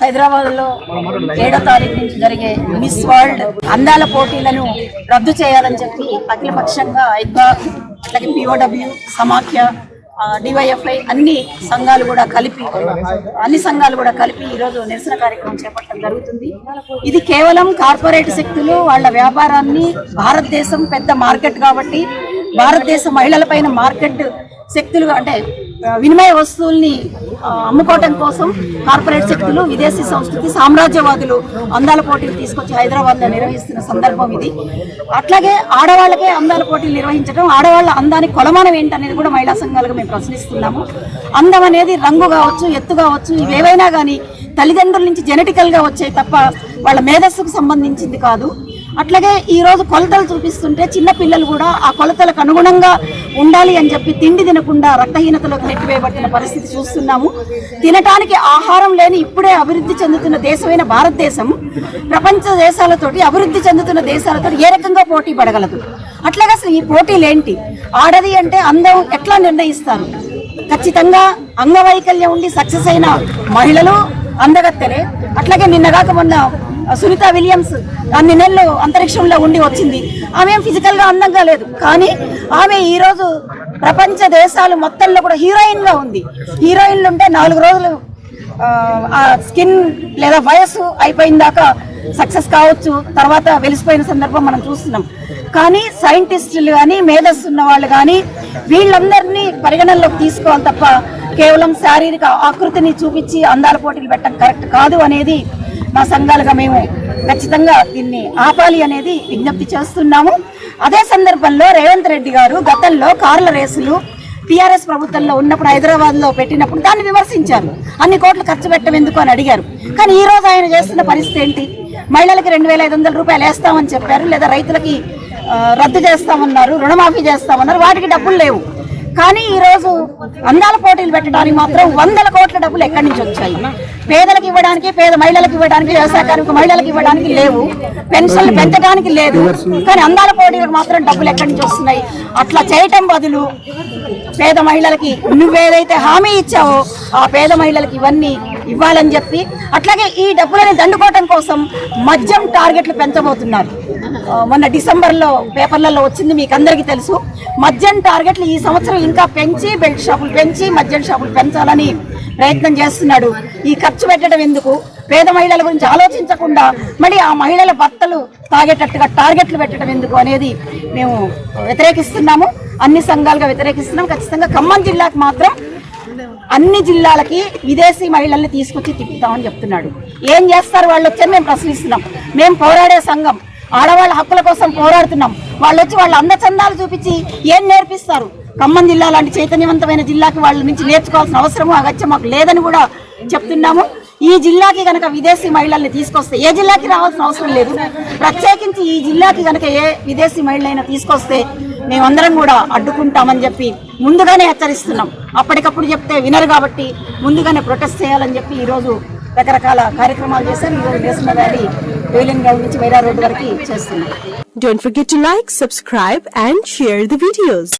హైదరాబాద్ లో 7వ తారీఖు నుంచి జరిగే మిస్ వరల్డ్ అందాల పోటీలను రద్దు చేయాలని చెప్పి అఖిలపక్షంగా ఐద్వా, అలాగే పిఓడబ్ల్యూ, సమాఖ్య, డివైఎఫ్ఐ అన్ని సంఘాలు కూడా కలిపి ఈరోజు నిరసన కార్యక్రమం చేపట్టడం జరుగుతుంది. ఇది కేవలం కార్పొరేట్ శక్తులు వాళ్ళ వ్యాపారాన్ని, భారతదేశం పెద్ద మార్కెట్ కాబట్టి భారతదేశ మహిళలపైన మార్కెట్ శక్తులు అంటే వినిమయ వస్తువుల్ని అమ్ముకోవటం కోసం కార్పొరేట్ శక్తులు, విదేశీ సంస్కృతి, సామ్రాజ్యవాదులు అందాల పోటీలు తీసుకొచ్చి హైదరాబాద్లో నిర్వహిస్తున్న సందర్భం ఇది. అట్లాగే ఆడవాళ్ళకే అందాల పోటీలు నిర్వహించడం, ఆడవాళ్ళ అందానికి కొలమానం ఏంటనేది కూడా మహిళా సంఘాలుగా మేము ప్రశ్నిస్తున్నాము. అందం అనేది రంగు కావచ్చు, ఎత్తు కావచ్చు, ఇవేవైనా కానీ తల్లిదండ్రుల నుంచి జెనెటికల్గా వచ్చాయి తప్ప వాళ్ళ మేధస్సుకు సంబంధించింది కాదు. అట్లాగే ఈరోజు కొలతలు చూపిస్తుంటే చిన్న పిల్లలు కూడా ఆ కొలతలకు అనుగుణంగా ఉండాలి అని చెప్పి తిండి తినకుండా రక్తహీనతలోకి నెట్టివేయబట్టిన పరిస్థితి చూస్తున్నాము. తినటానికి ఆహారం లేని ఇప్పుడే అభివృద్ధి చెందుతున్న దేశమైన భారతదేశం ప్రపంచ దేశాలతోటి, అభివృద్ధి చెందుతున్న దేశాలతో ఏ రకంగా పోటీ పడగలదు? అట్లాగే అసలు ఈ పోటీలు ఏంటి? ఆడది అంటే అందం ఎట్లా నిర్ణయిస్తారు? ఖచ్చితంగా అంగవైకల్యం ఉండి సక్సెస్ అయిన మహిళలు అందగత్తెలే. అట్లాగే నిన్నగాక మొన్న సునీత విలియమ్స్ అన్ని నెలలు అంతరిక్షంలో ఉండి వచ్చింది. ఆమె ఫిజికల్గా అందంగా లేదు, కానీ ఆమె ఈరోజు ప్రపంచ దేశాలు మొత్తంలో కూడా హీరోయిన్గా ఉంది. హీరోయిన్లు ఉంటే 4 రోజులు ఆ స్కిన్ లేదా వయస్సు అయిపోయిన దాకా సక్సెస్ కావచ్చు, తర్వాత వెలిసిపోయిన సందర్భం మనం చూస్తున్నాం. కానీ సైంటిస్టులు కానీ, మేధస్సు ఉన్న వాళ్ళు కానీ వీళ్ళందరినీ పరిగణనలోకి తీసుకోవాలి తప్ప కేవలం శారీరక ఆకృతిని చూపించి అందాల పోటీలు పెట్టడం కరెక్ట్ కాదు అనేది మా సంఘాలుగా మేము ఖచ్చితంగా దీన్ని ఆపాలి అనేది విజ్ఞప్తి చేస్తున్నాము. అదే సందర్భంలో రేవంత్ రెడ్డి గారు గతంలో కార్ల రేసులు టీఆర్ఎస్ ప్రభుత్వంలో ఉన్నప్పుడు హైదరాబాద్లో పెట్టినప్పుడు దాన్ని విమర్శించారు. అన్ని కోట్లు ఖర్చు పెట్టడం ఎందుకు అని అడిగారు. కానీ ఈ రోజు ఆయన చేస్తున్న పరిస్థితి ఏంటి? మహిళలకి 2,500 రూపాయలు వేస్తామని చెప్పారు, లేదా రైతులకి రద్దు చేస్తామన్నారు, రుణమాఫీ చేస్తామన్నారు, వాటికి డబ్బులు లేవు. కానీ ఈరోజు అందాల పోటీలు పెట్టడానికి మాత్రం 100 కోట్ల డబ్బులు ఎక్కడి నుంచి వచ్చాయి? పేదలకు ఇవ్వడానికి, పేద మహిళలకు ఇవ్వడానికి, వ్యవసాయ కార్మిక మహిళలకు ఇవ్వడానికి లేవు, పెన్షన్లు పెంచడానికి లేదు. కానీ అందాల పోటీలకు మాత్రం డబ్బులు ఎక్కడి నుంచి వస్తున్నాయి? అట్లా చేయటం బదులు పేద మహిళలకి నువ్వేదైతే హామీ ఇచ్చావో ఆ పేద మహిళలకి ఇవన్నీ ఇవ్వాలని చెప్పి, అట్లాగే ఈ డబ్బులని దండుకోవటం కోసం మద్యం టార్గెట్లు పెంచబోతున్నారు. మొన్న డిసెంబర్లో పేపర్లలో వచ్చింది, మీకు అందరికీ తెలుసు. మద్యం టార్గెట్లు ఈ సంవత్సరం ఇంకా పెంచి, బెల్ట్ షాపులు పెంచి మద్యం షాపులు పెంచాలని ప్రయత్నం చేస్తున్నాడు. ఈ ఖర్చు పెట్టడం ఎందుకు? పేద మహిళల గురించి ఆలోచించకుండా మళ్ళీ ఆ మహిళల భర్తలు తాగేటట్టుగా టార్గెట్లు పెట్టడం ఎందుకు అనేది మేము వ్యతిరేకిస్తున్నాము. అన్ని సంఘాలుగా వ్యతిరేకిస్తున్నాం. ఖచ్చితంగా ఖమ్మం జిల్లాకు మాత్రం అన్ని జిల్లాలకి విదేశీ మహిళల్ని తీసుకొచ్చి తిప్పుతామని చెప్తున్నాడు. ఏం చేస్తారు వాళ్ళు వచ్చని మేము ప్రశ్నిస్తున్నాం. మేము పోరాడే సంఘం, ఆడవాళ్ళ హక్కుల కోసం పోరాడుతున్నాం. వాళ్ళు వచ్చి వాళ్ళ అందచందాలు చూపించి ఏం నేర్పిస్తారు? ఖమ్మం జిల్లా లాంటి చైతన్యవంతమైన జిల్లాకి వాళ్ళ నుంచి నేర్చుకోవాల్సిన అవసరము అగత్యం మాకు లేదని కూడా చెప్తున్నాము. ఈ జిల్లాకి కనుక విదేశీ మహిళల్ని తీసుకొస్తే, ఏ జిల్లాకి రావాల్సిన అవసరం లేదు, ప్రత్యేకించి ఈ జిల్లాకి కనుక ఏ విదేశీ మహిళైనా తీసుకొస్తే మేమందరం కూడా అడ్డుకుంటామని చెప్పి ముందుగానే హెచ్చరిస్తున్నాం. అప్పటికప్పుడు చెప్తే వినరు కాబట్టి ముందుగానే ప్రొటెస్ట్ చేయాలని చెప్పి ఈరోజు రకరకాల కార్యక్రమాలు చేశారు. ఈరోజు నిరసన ర్యాలీ వేలింగ్ గ్రౌండ్ నుంచి వైరా రోడ్డు వరకు చేస్తున్నాం. Don't forget to like, subscribe and share the videos.